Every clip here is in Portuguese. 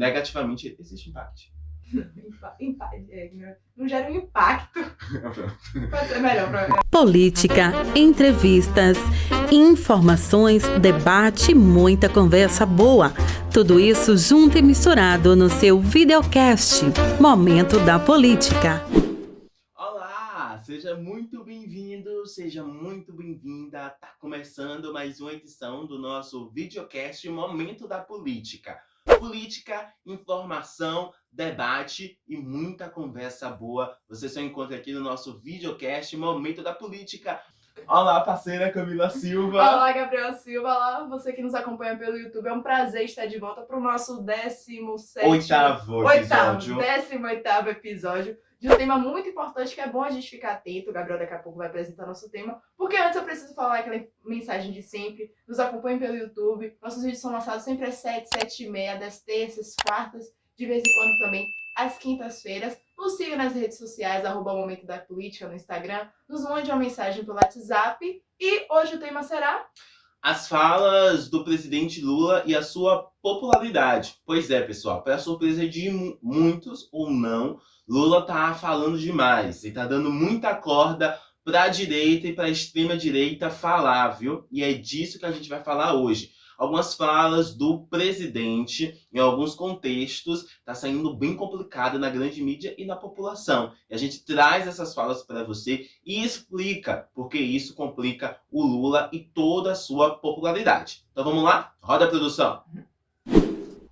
negativamente, existe impacto. Não gera um impacto. Pode ser melhor pra... Política, entrevistas, informações, debate, muita conversa boa. Tudo isso junto e misturado no seu videocast Momento da Política. Olá, seja muito bem-vindo, seja muito bem-vinda. Tá começando mais uma edição do nosso videocast Momento da Política. Política, informação, debate e muita conversa boa. Você só encontra aqui no nosso videocast Momento da Política. Olá, parceira Camila Silva. Olá, Gabriel Silva. Olá, você que nos acompanha pelo YouTube. É um prazer estar de volta para o nosso 18º episódio de um tema muito importante que é bom a gente ficar atento. O Gabriel daqui a pouco vai apresentar nosso tema. Porque antes eu preciso falar aquela mensagem de sempre. Nos acompanhem pelo YouTube. Nossos vídeos são lançados sempre às 7h30, das terças, quartas, de vez em quando também às quintas-feiras. Nos siga nas redes sociais, @Momento da Política no Instagram. Nos mande uma mensagem pelo WhatsApp. E hoje o tema será... as falas do presidente Lula e a sua popularidade. Pois é, pessoal, para surpresa de muitos ou não, Lula tá falando demais e tá dando muita corda para a direita e para a extrema direita falar, viu? E é disso que a gente vai falar hoje. Algumas falas do presidente, em alguns contextos, tá saindo bem complicado na grande mídia e na população. E a gente traz essas falas para você e explica porque isso complica o Lula e toda a sua popularidade. Então vamos lá? Roda a produção!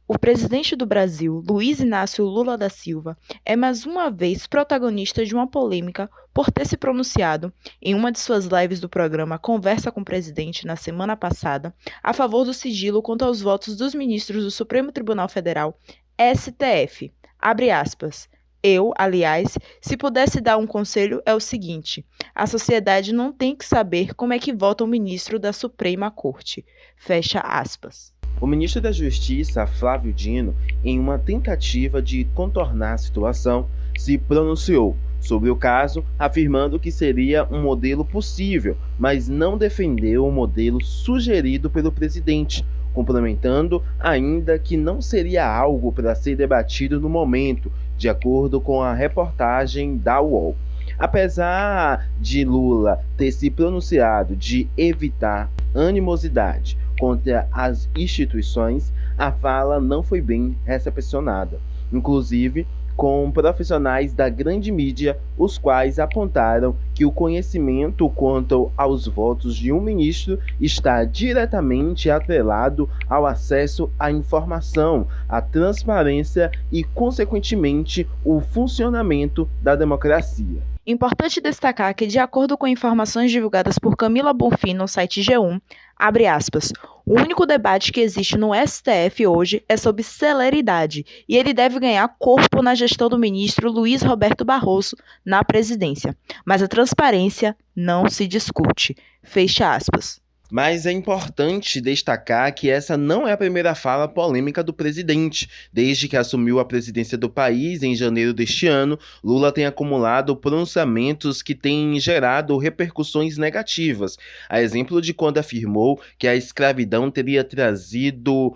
O presidente do Brasil, Luiz Inácio Lula da Silva, é mais uma vez protagonista de uma polêmica por ter se pronunciado, em uma de suas lives do programa Conversa com o Presidente na semana passada, a favor do sigilo quanto aos votos dos ministros do Supremo Tribunal Federal, STF. Abre aspas. Eu, aliás, se pudesse dar um conselho, é o seguinte: a sociedade não tem que saber como é que vota um ministro da Suprema Corte. Fecha aspas. O ministro da Justiça, Flávio Dino, em uma tentativa de contornar a situação, se pronunciou sobre o caso, afirmando que seria um modelo possível, mas não defendeu o modelo sugerido pelo presidente, complementando ainda que não seria algo para ser debatido no momento, de acordo com a reportagem da UOL. Apesar de Lula ter se pronunciado de evitar animosidade contra as instituições, a fala não foi bem recepcionada, inclusive com profissionais da grande mídia, os quais apontaram que o conhecimento quanto aos votos de um ministro está diretamente atrelado ao acesso à informação, à transparência e, consequentemente, o funcionamento da democracia. Importante destacar que, de acordo com informações divulgadas por Camila Bonfim no site G1, abre aspas, o único debate que existe no STF hoje é sobre celeridade e ele deve ganhar corpo na gestão do ministro Luiz Roberto Barroso na presidência. Mas a transparência não se discute. Fecha aspas. Mas é importante destacar que essa não é a primeira fala polêmica do presidente. Desde que assumiu a presidência do país em janeiro deste ano, Lula tem acumulado pronunciamentos que têm gerado repercussões negativas. A exemplo de quando afirmou que a escravidão teria trazido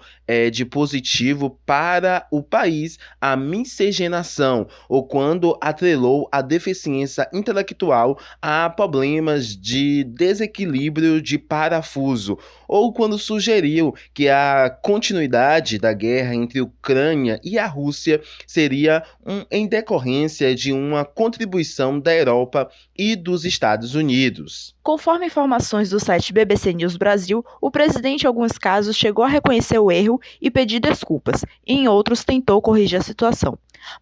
de positivo para o país a miscigenação, ou quando atrelou a deficiência intelectual a problemas de desequilíbrio de parafuso, ou quando sugeriu que a continuidade da guerra entre Ucrânia e a Rússia seria em decorrência de uma contribuição da Europa e dos Estados Unidos. Conforme informações do site BBC News Brasil, o presidente em alguns casos chegou a reconhecer o erro e pedir desculpas, e em outros tentou corrigir a situação.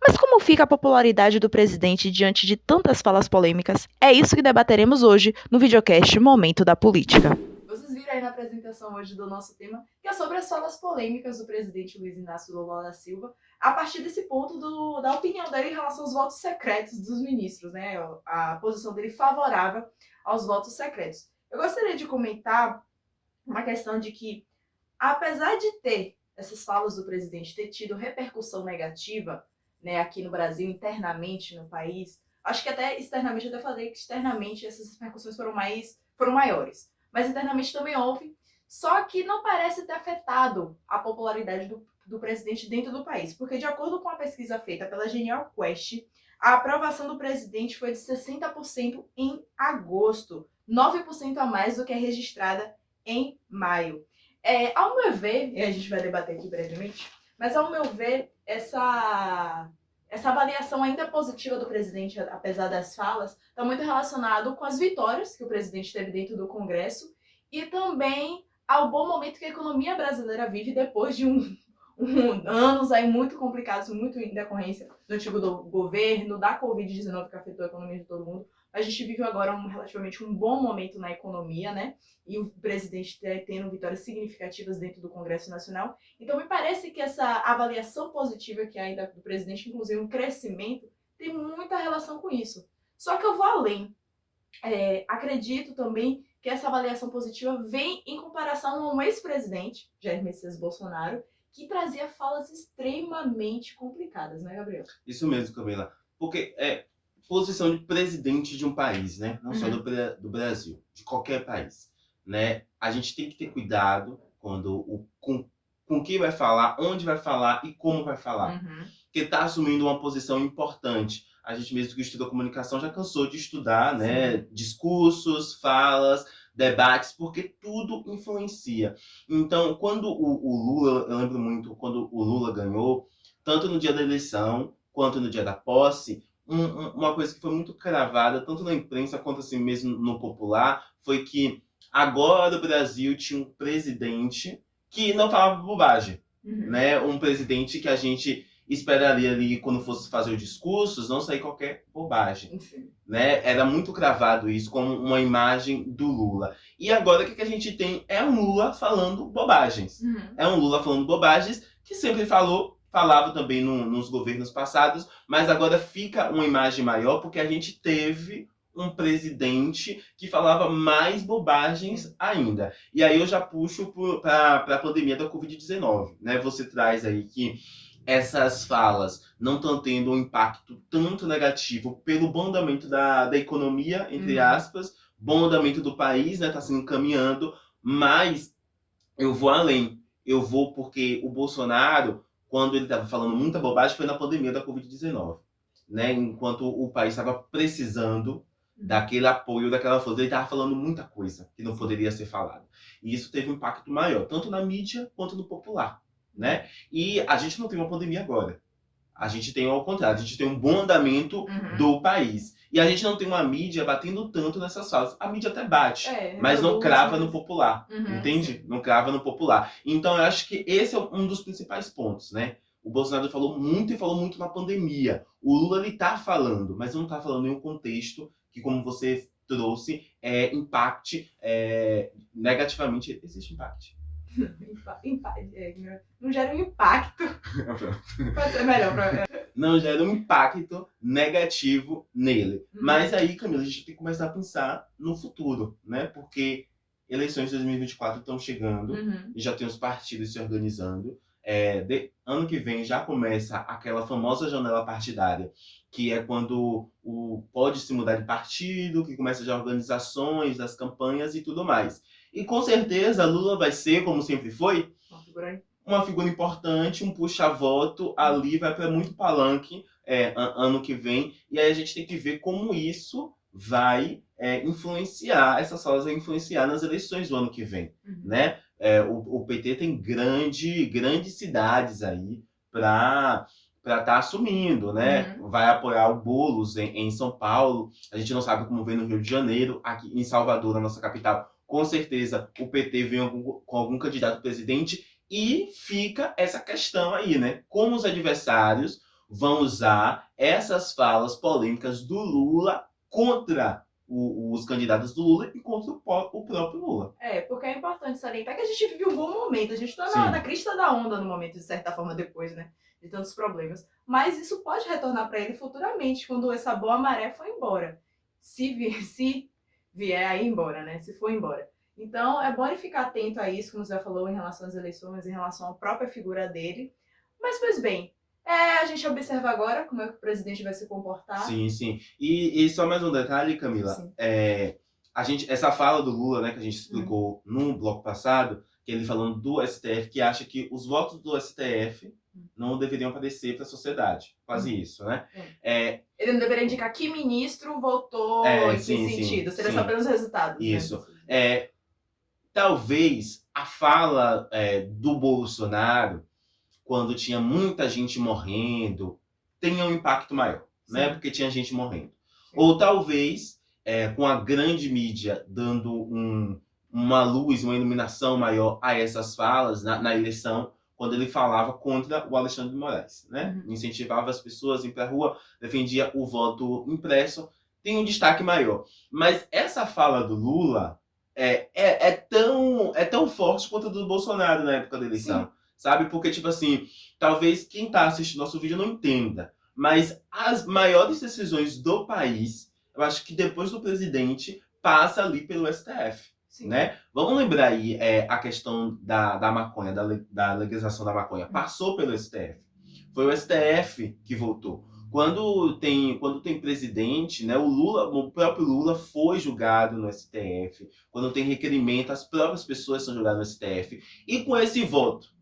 Mas como fica a popularidade do presidente diante de tantas falas polêmicas? É isso que debateremos hoje no videocast Momento da Política. Vocês viram aí na apresentação hoje do nosso tema, que é sobre as falas polêmicas do presidente Luiz Inácio Lula da Silva, a partir desse ponto da opinião dele em relação aos votos secretos dos ministros, né? A posição dele favorável aos votos secretos. Eu gostaria de comentar uma questão de que, apesar de ter essas falas do presidente ter tido repercussão negativa, né, aqui no Brasil, internamente no país, acho que até externamente, eu até falei que externamente essas repercussões foram maiores. Mas internamente também houve, só que não parece ter afetado a popularidade do do presidente dentro do país. Porque, de acordo com a pesquisa feita pela Genial Quest, a aprovação do presidente foi de 60% em agosto, 9% a mais do que a registrada em maio. Ao meu ver, e a gente vai debater aqui brevemente, mas ao meu ver, essa avaliação ainda positiva do presidente, apesar das falas, está muito relacionado com as vitórias que o presidente teve dentro do Congresso e também ao bom momento que a economia brasileira vive depois de anos aí muito complicados, muito em decorrência do antigo governo, da Covid-19 que afetou a economia de todo mundo. A gente vive agora relativamente um bom momento na economia, né? E o presidente tendo vitórias significativas dentro do Congresso Nacional. Então, me parece que essa avaliação positiva que há ainda do presidente, inclusive um crescimento, tem muita relação com isso. Só que eu vou além. Acredito também que essa avaliação positiva vem em comparação a um ex-presidente, Jair Messias Bolsonaro, que trazia falas extremamente complicadas, né, Gabriel? Isso mesmo, Camila. Porque posição de presidente de um país, né? Não só do Brasil, de qualquer país, né? A gente tem que ter cuidado quando com quem vai falar, onde vai falar e como vai falar. Porque está assumindo uma posição importante. A gente mesmo que estuda comunicação já cansou de estudar, né? Discursos, falas, debates, porque tudo influencia. Então, quando o Lula, eu lembro muito, quando o Lula ganhou, tanto no dia da eleição quanto no dia da posse, uma coisa que foi muito cravada, tanto na imprensa quanto assim mesmo no popular, foi que agora o Brasil tinha um presidente que não falava bobagem, né? Um presidente que a gente esperaria ali, quando fosse fazer os discursos, não sair qualquer bobagem, né? Era muito cravado isso como uma imagem do Lula. E agora o que a gente tem é um Lula falando bobagens. É um Lula falando bobagens que sempre falava também nos governos passados, mas agora fica uma imagem maior porque a gente teve um presidente que falava mais bobagens ainda. E aí eu já puxo para a pandemia da Covid-19, né? Você traz aí que essas falas não estão tendo um impacto tanto negativo pelo bom andamento da economia, entre aspas, bom andamento do país, né? Tá se encaminhando, mas eu vou além. Eu vou porque o Bolsonaro, quando ele estava falando muita bobagem, foi na pandemia da Covid-19, né? Enquanto o país estava precisando daquele apoio, daquela força, ele estava falando muita coisa que não poderia ser falada. E isso teve um impacto maior, tanto na mídia quanto no popular, né? E a gente não tem uma pandemia agora. A gente tem ao contrário, a gente tem um bom andamento do país. E a gente não tem uma mídia batendo tanto nessas falas. A mídia até bate, mas não crava no popular, entende? Sim. Não crava no popular. Então eu acho que esse é um dos principais pontos, né? O Bolsonaro falou muito na pandemia. O Lula, ele tá falando, mas não tá falando em um contexto que, como você trouxe, impacte negativamente. Existe impacto. Não gera um impacto. Pode ser melhor pra... Não gera um impacto negativo nele. Mas aí, Camila, a gente tem que começar a pensar no futuro, né? Porque eleições de 2024 estão chegando e já tem os partidos se organizando. Ano que vem já começa aquela famosa janela partidária, que é quando pode se mudar de partido, que começa já organizações das campanhas e tudo mais. E com certeza Lula vai ser, como sempre foi, uma figura importante, um puxa-voto ali, vai para muito palanque ano que vem. E aí a gente tem que ver como isso vai influenciar, essas falas vai influenciar nas eleições do ano que vem, né? O PT tem grandes cidades aí para estar assumindo, né? Vai apoiar o Boulos em São Paulo. A gente não sabe como vem no Rio de Janeiro. Aqui em Salvador, na nossa capital, com certeza o PT vem com algum candidato presidente. E fica essa questão aí, né? Como os adversários vão usar essas falas polêmicas do Lula contra os candidatos do Lula e contra o próprio Lula. Porque é importante salientar que a gente vive um bom momento. A gente está na crista da onda no momento, de certa forma, depois, né? De tantos problemas. Mas isso pode retornar para ele futuramente, quando essa boa maré for embora. Se vier aí embora, né? Se for embora. Então, é bom ele ficar atento a isso, como você já falou, em relação às eleições, em relação à própria figura dele. Mas, pois bem, a gente observa agora como é que o presidente vai se comportar. Sim. E só mais um detalhe, Camila. Essa fala do Lula, né, que a gente explicou no bloco passado, que ele falando do STF, que acha que os votos do STF não deveriam aparecer para a sociedade. Quase isso, né? Ele não deveria indicar que ministro votou em que sentido. Seria só pelos resultados. Isso. Né? Talvez a fala do Bolsonaro, quando tinha muita gente morrendo, tenha um impacto maior, né? Porque tinha gente morrendo. Sim. Ou talvez, com a grande mídia dando uma luz, uma iluminação maior a essas falas na eleição, quando ele falava contra o Alexandre de Moraes, né? Incentivava as pessoas a ir para a rua, defendia o voto impresso, tem um destaque maior. Mas essa fala do Lula é tão forte quanto a do Bolsonaro na época da eleição. Sim. Sabe? Porque, tipo assim, talvez quem tá assistindo nosso vídeo não entenda, mas as maiores decisões do país, eu acho que depois do presidente, passa ali pelo STF. Sim. Né? Vamos lembrar aí a questão da maconha, da legalização da maconha. Passou pelo STF. Foi o STF que votou. Quando tem presidente, né, o próprio Lula foi julgado no STF. Quando tem requerimento, as próprias pessoas são julgadas no STF. E com esse voto,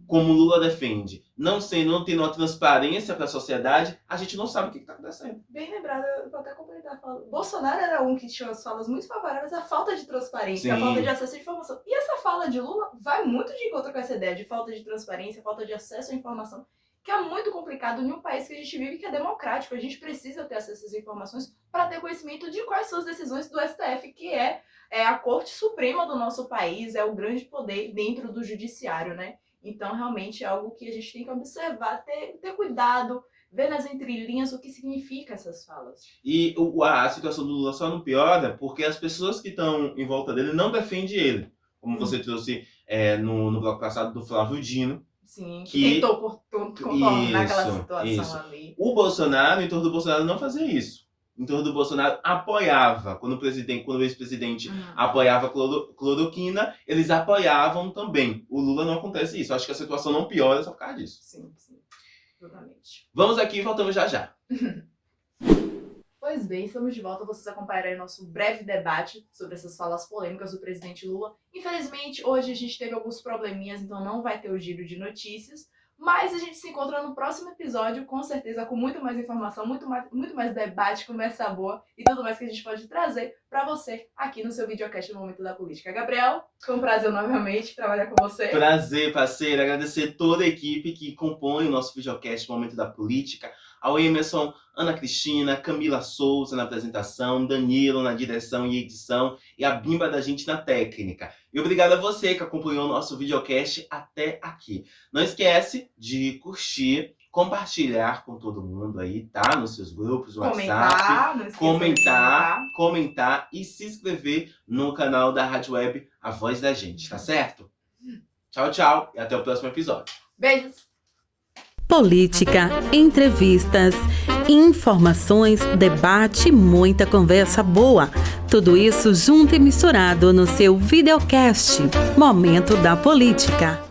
como o Lula defende, não tendo uma transparência para a sociedade, a gente não sabe o que está acontecendo. Bem lembrado, eu vou até complementar a fala. Bolsonaro era um que tinha as falas muito favoráveis à falta de transparência, à falta de acesso à informação. E essa fala de Lula vai muito de encontro com essa ideia de falta de transparência, falta de acesso à informação, que é muito complicado em um país que a gente vive que é democrático. A gente precisa ter acesso às informações para ter conhecimento de quais são as decisões do STF, que é a Corte Suprema do nosso país, é o grande poder dentro do judiciário, né? Então, realmente, é algo que a gente tem que observar, ter cuidado, ver nas entrelinhas o que significa essas falas. E a situação do Lula só não piora porque as pessoas que estão em volta dele não defendem ele. Como você trouxe no bloco passado do Flávio Dino. Sim, que tentou contornar aquela situação ali. O Bolsonaro, em torno do Bolsonaro, não fazia isso. Em torno do Bolsonaro, apoiava. Quando o ex-presidente apoiava cloroquina, eles apoiavam também. O Lula não acontece isso. Acho que a situação não piora só por causa disso. Sim, totalmente. Vamos aqui e voltamos já. Pois bem, estamos de volta. Vocês acompanharão nosso breve debate sobre essas falas polêmicas do presidente Lula. Infelizmente, hoje a gente teve alguns probleminhas, então não vai ter o giro de notícias. Mas a gente se encontra no próximo episódio, com certeza, com muito mais informação, muito mais debate, conversa boa e tudo mais que a gente pode trazer para você aqui no seu videocast no Momento da Política. Gabriel, foi um prazer novamente trabalhar com você. Prazer, parceiro. Agradecer toda a equipe que compõe o nosso videocast Momento da Política. Ao Emerson, Ana Cristina, Camila Souza na apresentação, Danilo na direção e edição e a Bimba da gente na técnica. E obrigado a você que acompanhou o nosso videocast até aqui. Não esquece de curtir, compartilhar com todo mundo aí, tá? Nos seus grupos, no WhatsApp. Comentar e se inscrever no canal da Rádio Web A Voz da Gente, tá certo? Tchau e até o próximo episódio. Beijos! Política, entrevistas, informações, debate, muita conversa boa. Tudo isso junto e misturado no seu videocast Momento da Política.